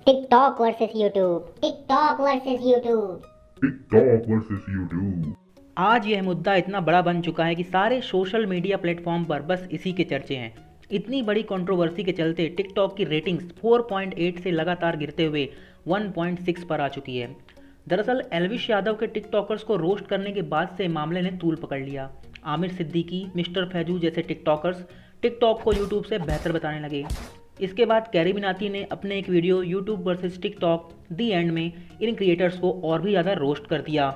TikTok versus YouTube. TikTok versus YouTube. TikTok versus YouTube. आज यह मुद्दा इतना बड़ा बन चुका है कि सारे सोशल मीडिया प्लेटफॉर्म पर बस इसी के चर्चे हैं। इतनी बड़ी कंट्रोवर्सी के चलते टिकटॉक की रेटिंग्स 4.8 से लगातार गिरते हुए 1.6 पर आ चुकी है। दरअसल एल्विश यादव के टिकटॉकर्स को रोस्ट करने के बाद से मामले ने तूल पकड़ लिया। आमिर सिद्दीकी, मिस्टर फैजू जैसे टिकटॉकर्स टिकटॉक को यूट्यूब से बेहतर बताने लगे। इसके बाद कैरी मिनाती ने अपने एक video YouTube versus TikTok the and में इन क्रिएटर्स को और भी ज़्यादा रोस्ट कर दिया।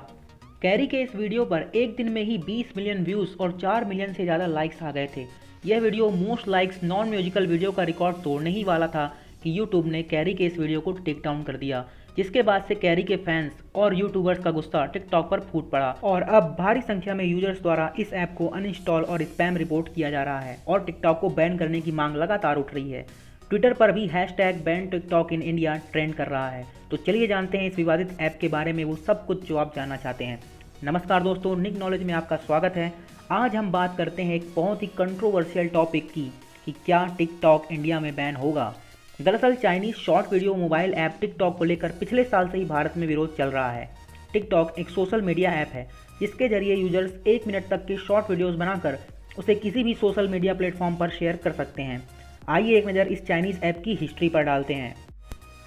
कैरी के इस वीडियो पर एक दिन में ही 20 मिलियन व्यूज़ और 4 मिलियन से ज़्यादा लाइक्स आ गए थे। यह video most likes non musical video का रिकॉर्ड तोड़ने ही वाला था कि यूट्यूब ने कैरी के इस वीडियो को टेक डाउन कर दिया, जिसके बाद से कैरी के फैंस और यूट्यूबर्स का गुस्सा टिकटॉक पर फूट पड़ा और अब भारी संख्या में यूजर्स द्वारा इस ऐप को अनइंस्टॉल और स्पैम रिपोर्ट किया जा रहा है और टिकटॉक को बैन करने की मांग लगातार उठ रही है। ट्विटर पर भी #ban TikTok in India trend कर रहा है। तो चलिए जानते हैं इस विवादित ऐप के बारे में वो सब कुछ जो आप जानना चाहते हैं। नमस्कार दोस्तों, निक नॉलेज में आपका स्वागत है। आज हम बात करते हैं एक बहुत ही कंट्रोवर्शियल टॉपिक की कि क्या टिकटॉक इंडिया में बैन होगा। दरअसल Chinese short video mobile app TikTok को लेकर पिछले साल से ही भारत में विरोध चल रहा है। टिकटॉक एक सोशल मीडिया ऐप है जिसके जरिए यूजर्स 1 मिनट तक के शॉर्ट वीडियोस बनाकर उसे किसी भी सोशल मीडिया प्लेटफॉर्म पर शेयर कर सकते हैं। आइए एक नज़र इस चाइनीज़ ऐप की हिस्ट्री पर डालते हैं।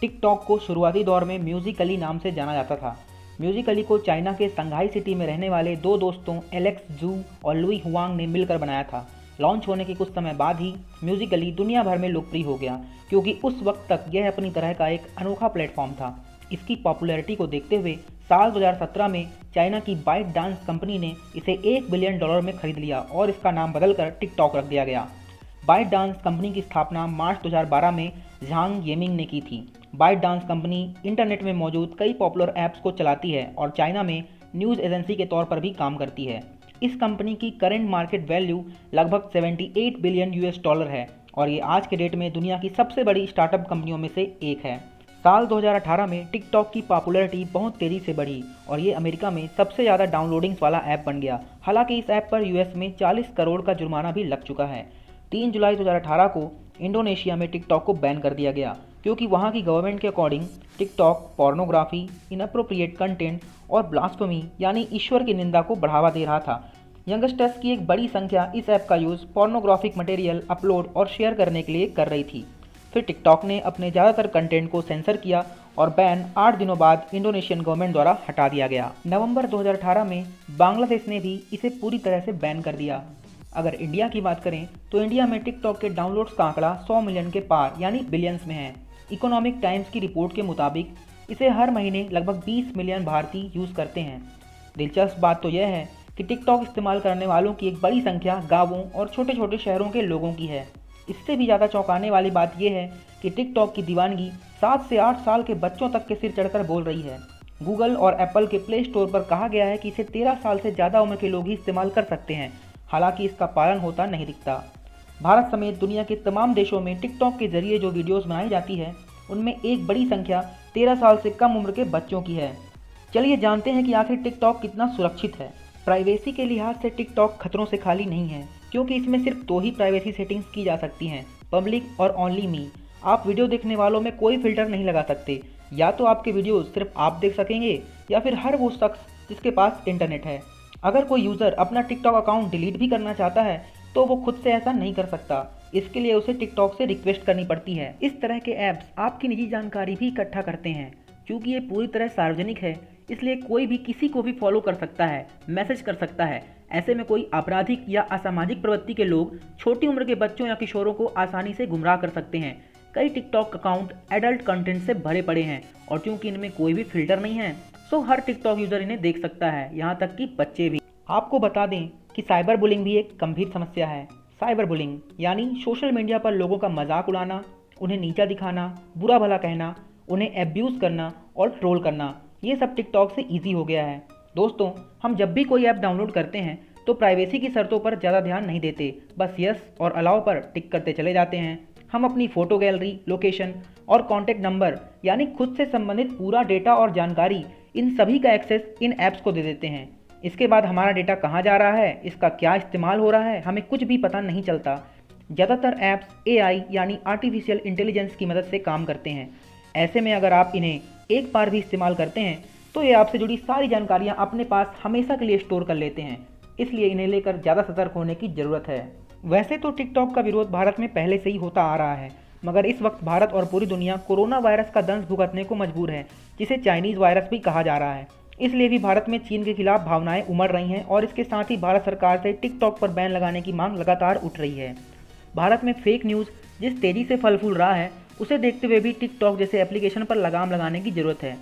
टिकटॉक को शुरुआती दौर में म्यूजिकली नाम से जाना जाता था। म्यूजिकली को चाइना के संघाई सिटी में रहने वाले दो दोस्तों एलेक्स जू और लुई हुआंग ने मिलकर बनाया था। लॉन्च होने के कुछ समय बाद ही म्यूजिकली दुनिया भर में लोकप्रिय हो गया क्योंकि उस वक्त तक यह अपनी तरह का एक अनोखा प्लेटफॉर्म था। इसकी पॉपुलैरिटी को देखते हुए साल 2017 में चाइना की बाइट डांस कंपनी ने इसे $1 बिलियन में खरीद लिया और इसका नाम बदलकर टिकटॉक रख दिया गया। बाइट डांस कंपनी की स्थापना मार्च 2012 में झांग येमिंग ने की थी। बाइट डांस कंपनी इंटरनेट में मौजूद कई पॉपुलर ऐप्स को चलाती है और चाइना में न्यूज़ एजेंसी के तौर पर भी काम करती है। इस कंपनी की करंट मार्केट वैल्यू लगभग $78 बिलियन है और ये आज के डेट में दुनिया की सबसे बड़ी स्टार्टअप कंपनियों में से एक है। साल 2018 में टिकटॉक की पॉपुलैरिटी बहुत तेज़ी से बढ़ी और ये अमेरिका में सबसे ज़्यादा डाउनलोडिंग्स वाला ऐप बन गया। हालांकि इस ऐप पर यूएस में 40 करोड़ का जुर्माना भी लग चुका है। 3 जुलाई 2018 को इंडोनेशिया में टिकटॉक को बैन कर दिया गया क्योंकि वहां की गवर्नमेंट के according TikTok pornography, inappropriate content और ब्लास्फेमी यानी ईश्वर की निंदा को बढ़ावा दे रहा था। यंगस्टर्स की एक बड़ी संख्या इस ऐप का यूज़ पोर्नोग्राफिक मटेरियल अपलोड और शेयर करने के लिए कर रही थी। फिर टिकटॉक ने अपने ज़्यादातर कंटेंट को सेंसर किया और बैन 8 दिनों बाद इंडोनेशियन गवर्नमेंट द्वारा हटा दिया गया। नवंबर 2018 में बांग्लादेश ने भी इसे पूरी तरह से बैन कर दिया। अगर इंडिया की बात करें तो इंडिया में टिकटॉक के डाउनलोड्स का आंकड़ा 100 मिलियन के पार यानी बिलियंस में है। इकोनॉमिक टाइम्स की रिपोर्ट के मुताबिक इसे हर महीने लगभग 20 मिलियन भारतीय यूज़ करते हैं। दिलचस्प बात तो यह है कि टिकटॉक इस्तेमाल करने वालों की एक बड़ी संख्या गाँवों और छोटे छोटे शहरों के लोगों की है। इससे भी ज़्यादा चौंकाने वाली बात यह है कि टिकटॉक की दीवानगी 7 से 8 साल के बच्चों तक के सिर चढ़कर बोल रही है। गूगल और एप्पल के प्ले स्टोर पर कहा गया है कि इसे 13 साल से ज़्यादा उम्र के लोग ही इस्तेमाल कर सकते हैं। हालांकि इसका पालन होता नहीं दिखता। भारत समेत दुनिया के तमाम देशों में टिकटॉक के जरिए जो वीडियोस बनाई जाती है उनमें एक बड़ी संख्या 13 साल से कम उम्र के बच्चों की है। चलिए जानते हैं कि आखिर टिकटॉक कितना सुरक्षित है। प्राइवेसी के लिहाज से टिकटॉक खतरों से खाली नहीं है क्योंकि इसमें सिर्फ 2 ही प्राइवेसी सेटिंग्स की जा सकती हैं, पब्लिक और ओनली मी। आप वीडियो देखने वालों में कोई फिल्टर नहीं लगा सकते। या तो आपके वीडियो सिर्फ आप देख सकेंगे या फिर हर वो शख्स जिसके पास इंटरनेट है। अगर कोई यूज़र अपना टिकटॉक अकाउंट डिलीट भी करना चाहता है तो वो खुद से ऐसा नहीं कर सकता। इसके लिए उसे टिकटॉक से रिक्वेस्ट करनी पड़ती है। इस तरह के ऐप्स आपकी निजी जानकारी भी इकट्ठा करते हैं। क्योंकि ये पूरी तरह सार्वजनिक है इसलिए कोई भी किसी को भी फॉलो कर सकता है, मैसेज कर सकता है। ऐसे में कोई आपराधिक या असामाजिक प्रवृत्ति के लोग छोटी उम्र के बच्चों या किशोरों को आसानी से गुमराह कर सकते हैं। कई टिकटॉक अकाउंट एडल्ट कंटेंट से भरे पड़े हैं और क्योंकि इनमें कोई भी फिल्टर नहीं है सो हर टिकटॉक यूज़र इन्हें देख सकता है, यहाँ तक कि बच्चे भी। आपको बता दें कि साइबर बुलिंग भी एक गंभीर समस्या है। साइबर बुलिंग यानी सोशल मीडिया पर लोगों का मजाक उड़ाना, उन्हें नीचा दिखाना, बुरा भला कहना, उन्हें एब्यूज़ करना और ट्रोल करना, ये सब टिकटॉक से ईजी हो गया है। दोस्तों, हम जब भी कोई ऐप डाउनलोड करते हैं तो प्राइवेसी की शर्तों पर ज़्यादा ध्यान नहीं देते, बस यस और अलाउ पर टिक करते चले जाते हैं। हम अपनी फ़ोटो गैलरी, लोकेशन और कॉन्टैक्ट नंबर यानी खुद से संबंधित पूरा डेटा और जानकारी, इन सभी का एक्सेस इन ऐप्स को दे देते हैं। इसके बाद हमारा डेटा कहाँ जा रहा है, इसका क्या इस्तेमाल हो रहा है, हमें कुछ भी पता नहीं चलता। ज़्यादातर ऐप्स AI यानी आर्टिफिशियल इंटेलिजेंस की मदद से काम करते हैं। ऐसे में अगर आप इन्हें एक बार भी इस्तेमाल करते हैं तो ये आपसे जुड़ी सारी जानकारियाँ अपने पास हमेशा के लिए स्टोर कर लेते हैं, इसलिए इन्हें लेकर ज़्यादा सतर्क होने की ज़रूरत है। वैसे तो टिकटॉक का विरोध भारत में पहले से ही होता आ रहा है, मगर इस वक्त भारत और पूरी दुनिया कोरोना वायरस का दंश भुगतने को मजबूर है, जिसे चाइनीज़ वायरस भी कहा जा रहा है। इसलिए भी भारत में चीन के खिलाफ भावनाएं उमड़ रही हैं और इसके साथ ही भारत सरकार से टिकटॉक पर बैन लगाने की मांग लगातार उठ रही है। भारत में फेक न्यूज़ जिस तेज़ी से फल फूल रहा है, उसे देखते हुए भी टिकटॉक जैसे एप्लीकेशन पर लगाम लगाने की ज़रूरत है।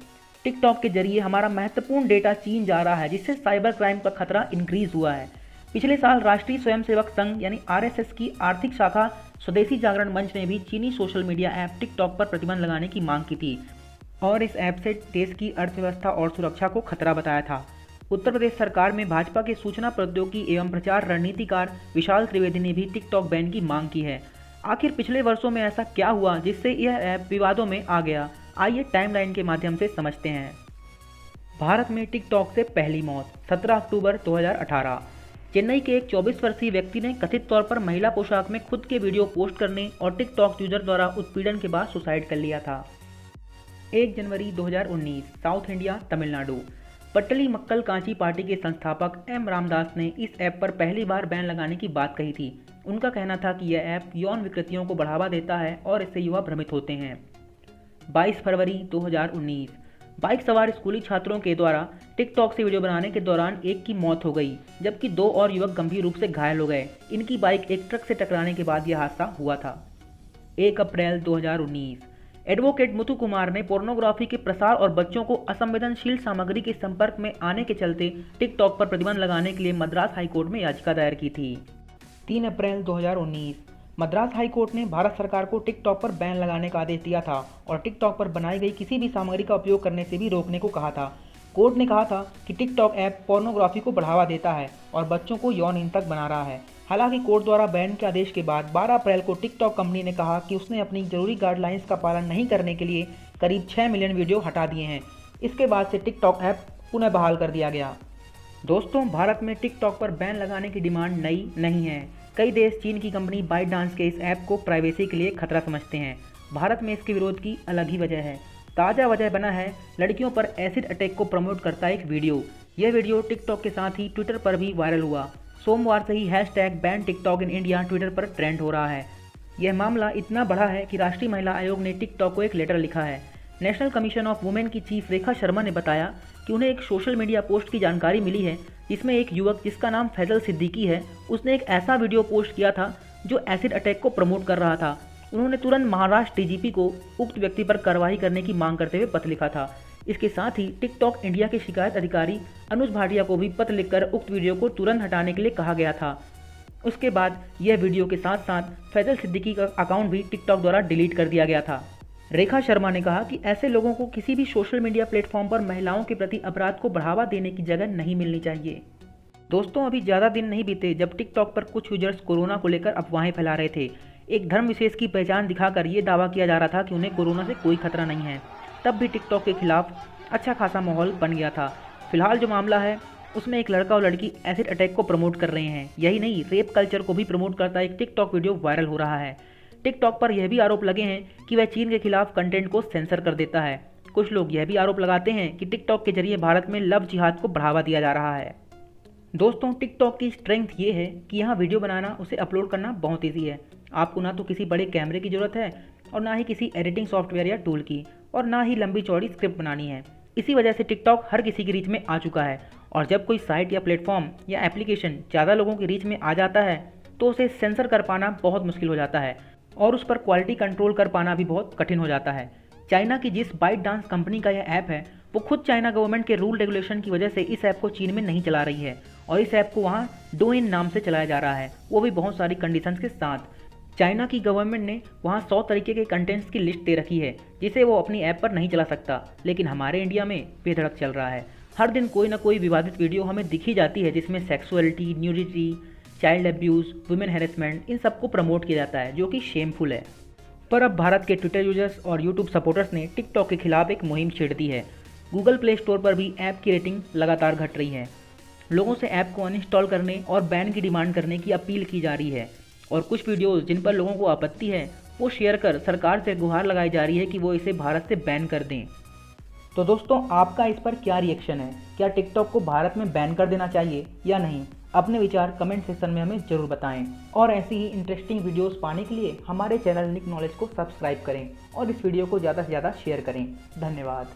टिकटॉक के जरिए हमारा महत्वपूर्ण डेटा चीन जा रहा है, जिससे साइबर क्राइम का खतरा इंक्रीज हुआ है। पिछले साल राष्ट्रीय स्वयंसेवक संघ यानी RSS की आर्थिक शाखा स्वदेशी जागरण मंच ने भी चीनी सोशल मीडिया ऐप टिकटॉक पर प्रतिबंध लगाने की मांग की थी और इस ऐप से देश की अर्थव्यवस्था और सुरक्षा को खतरा बताया था। उत्तर प्रदेश सरकार में भाजपा के सूचना प्रौद्योगिकी एवं प्रचार रणनीतिकार विशाल त्रिवेदी ने भी टिकटॉक बैन की मांग की है। आखिर पिछले वर्षों में ऐसा क्या हुआ जिससे यह ऐप विवादों में आ गया? आइए टाइमलाइन के माध्यम से समझते हैं। भारत में टिकटॉक से पहली मौत 17 अक्टूबर 2018। चेन्नई के एक 24 वर्षीय व्यक्ति ने कथित तौर पर महिला पोशाक में खुद के वीडियो पोस्ट करने और टिकटॉक यूजर द्वारा उत्पीड़न के बाद सुसाइड कर लिया था। 1 जनवरी 2019 साउथ इंडिया तमिलनाडु। पट्टली मक्कल कांची पार्टी के संस्थापक M रामदास ने इस ऐप पर पहली बार बैन लगाने की बात कही थी। उनका कहना था कि यह ऐप यौन विकृतियों को बढ़ावा देता है और इससे युवा भ्रमित होते हैं। 22 फरवरी 2019 बाइक सवार स्कूली छात्रों के द्वारा टिकटॉक से वीडियो बनाने के दौरान एक की मौत हो गई, जबकि 2 और युवक गंभीर रूप से घायल हो गए। इनकी बाइक एक ट्रक से टकराने के बाद यह हादसा हुआ था। 1 अप्रैल 2019 एडवोकेट मुथु कुमार ने पोर्नोग्राफी के प्रसार और बच्चों को असंवेदनशील सामग्री के संपर्क में आने के चलते टिकटॉक पर प्रतिबंध लगाने के लिए मद्रास हाईकोर्ट में याचिका दायर की थी। 3 अप्रैल 2019 मद्रास हाईकोर्ट ने भारत सरकार को टिकटॉक पर बैन लगाने का आदेश दिया था और टिकटॉक पर बनाई गई किसी भी सामग्री का उपयोग करने से भी रोकने को कहा था। कोर्ट ने कहा था कि टिकटॉक ऐप पोर्नोग्राफी को बढ़ावा देता है और बच्चों को यौन हिंसक बना रहा है। हालांकि कोर्ट द्वारा बैन के आदेश के बाद 12 अप्रैल को टिकटॉक कंपनी ने कहा कि उसने अपनी जरूरी गाइडलाइंस का पालन नहीं करने के लिए करीब 6 मिलियन वीडियो हटा दिए हैं। इसके बाद से टिकटॉक ऐप पुनः बहाल कर दिया गया। दोस्तों, भारत में टिकटॉक पर बैन लगाने की डिमांड नई नहीं है। कई देश चीन की कंपनी बाइटडांस के इस ऐप को प्राइवेसी के लिए खतरा समझते हैं। भारत में इसके विरोध की अलग ही वजह है। ताज़ा वजह बना है लड़कियों पर एसिड अटैक को प्रमोट करता एक वीडियो। यह वीडियो टिकटॉक के साथ ही ट्विटर पर भी वायरल हुआ। सोमवार से ही #ban TikTok in India Twitter पर ट्रेंड हो रहा है। यह मामला इतना बड़ा है कि राष्ट्रीय महिला आयोग ने टिकटॉक को एक लेटर लिखा है। नेशनल कमीशन ऑफ वुमेन की चीफ रेखा शर्मा ने बताया कि उन्हें एक सोशल मीडिया पोस्ट की जानकारी मिली है जिसमें एक युवक जिसका नाम फैजल सिद्दीकी है, उसने एक ऐसा वीडियो पोस्ट किया था जो एसिड अटैक को प्रमोट कर रहा था। उन्होंने तुरंत महाराष्ट्र DGP को उक्त व्यक्ति पर कार्रवाई करने की मांग करते हुए पत्र लिखा था। इसके साथ ही टिकटॉक इंडिया के शिकायत अधिकारी अनुज भाटिया को भी पत्र लिखकर उक्त वीडियो को तुरंत हटाने के लिए कहा गया था। उसके बाद यह वीडियो के साथ साथ फैजल सिद्दीकी का अकाउंट भी टिकटॉक द्वारा डिलीट कर दिया गया था। रेखा शर्मा ने कहा कि ऐसे लोगों को किसी भी सोशल मीडिया प्लेटफॉर्म पर महिलाओं के प्रति अपराध को बढ़ावा देने की जगह नहीं मिलनी चाहिए। दोस्तों, अभी ज़्यादा दिन नहीं बीते जब टिकटॉक पर कुछ यूजर्स कोरोना को लेकर अफवाहें फैला रहे थे। एक धर्म विशेष की पहचान दिखाकर ये दावा किया जा रहा था कि उन्हें कोरोना से कोई खतरा नहीं है। तब भी टिकटॉक के खिलाफ अच्छा खासा माहौल बन गया था। फिलहाल जो मामला है उसमें एक लड़का और लड़की एसिड अटैक को प्रमोट कर रहे हैं। यही नहीं, रेप कल्चर को भी प्रमोट करता एक टिकटॉक वीडियो वायरल हो रहा है। टिकटॉक पर यह भी आरोप लगे हैं कि वह चीन के खिलाफ कंटेंट को सेंसर कर देता है। कुछ लोग यह भी आरोप लगाते हैं कि टिकटॉक के जरिए भारत में लव जिहाद को बढ़ावा दिया जा रहा है। दोस्तों, टिकटॉक की स्ट्रेंथ ये है कि यहाँ वीडियो बनाना, उसे अपलोड करना बहुत ईजी है। आपको ना तो किसी बड़े कैमरे की ज़रूरत है और ना ही किसी एडिटिंग सॉफ्टवेयर या टूल की, और ना ही लंबी चौड़ी स्क्रिप्ट बनानी है। इसी वजह से टिकटॉक हर किसी की रीच में आ चुका है और जब कोई साइट या प्लेटफॉर्म या एप्लीकेशन ज़्यादा लोगों की रीच में आ जाता है तो उसे सेंसर कर पाना बहुत मुश्किल हो जाता है और उस पर क्वालिटी कंट्रोल कर पाना भी बहुत कठिन हो जाता है। चाइना की जिस बाइटडांस कंपनी का यह ऐप है वो खुद चाइना गवर्नमेंट के रूल रेगुलेशन की वजह से इस ऐप को चीन में नहीं चला रही है और इस ऐप को वहाँ डोइन नाम से चलाया जा रहा है, वो भी बहुत सारी कंडीशंस के साथ। चाइना की गवर्नमेंट ने वहाँ 100 तरीके के कंटेंट्स की लिस्ट दे रखी है जिसे वो अपनी ऐप पर नहीं चला सकता, लेकिन हमारे इंडिया में बेधड़क चल रहा है। हर दिन कोई ना कोई विवादित वीडियो हमें दिखी जाती है जिसमें sexuality, nudity, child abuse, women harassment, इन सबको प्रमोट किया जाता है जो कि शेमफुल है। पर अब भारत के ट्विटर यूजर्स और यूट्यूब सपोर्टर्स ने टिकटॉक के खिलाफ एक मुहिम छेड़ दी है। गूगल प्ले स्टोर पर भी ऐप की रेटिंग लगातार घट रही है। लोगों से ऐप को अनइंस्टॉल करने और बैन की डिमांड करने की अपील की जा रही है और कुछ वीडियोस जिन पर लोगों को आपत्ति है वो शेयर कर सरकार से गुहार लगाई जा रही है कि वो इसे भारत से बैन कर दें। तो दोस्तों, आपका इस पर क्या रिएक्शन है? क्या टिकटॉक को भारत में बैन कर देना चाहिए या नहीं? अपने विचार कमेंट सेक्शन में हमें जरूर बताएं और ऐसी ही इंटरेस्टिंग वीडियोस पाने के लिए हमारे चैनल निक नॉलेज को सब्सक्राइब करें और इस वीडियो को ज़्यादा से ज़्यादा शेयर करें। धन्यवाद।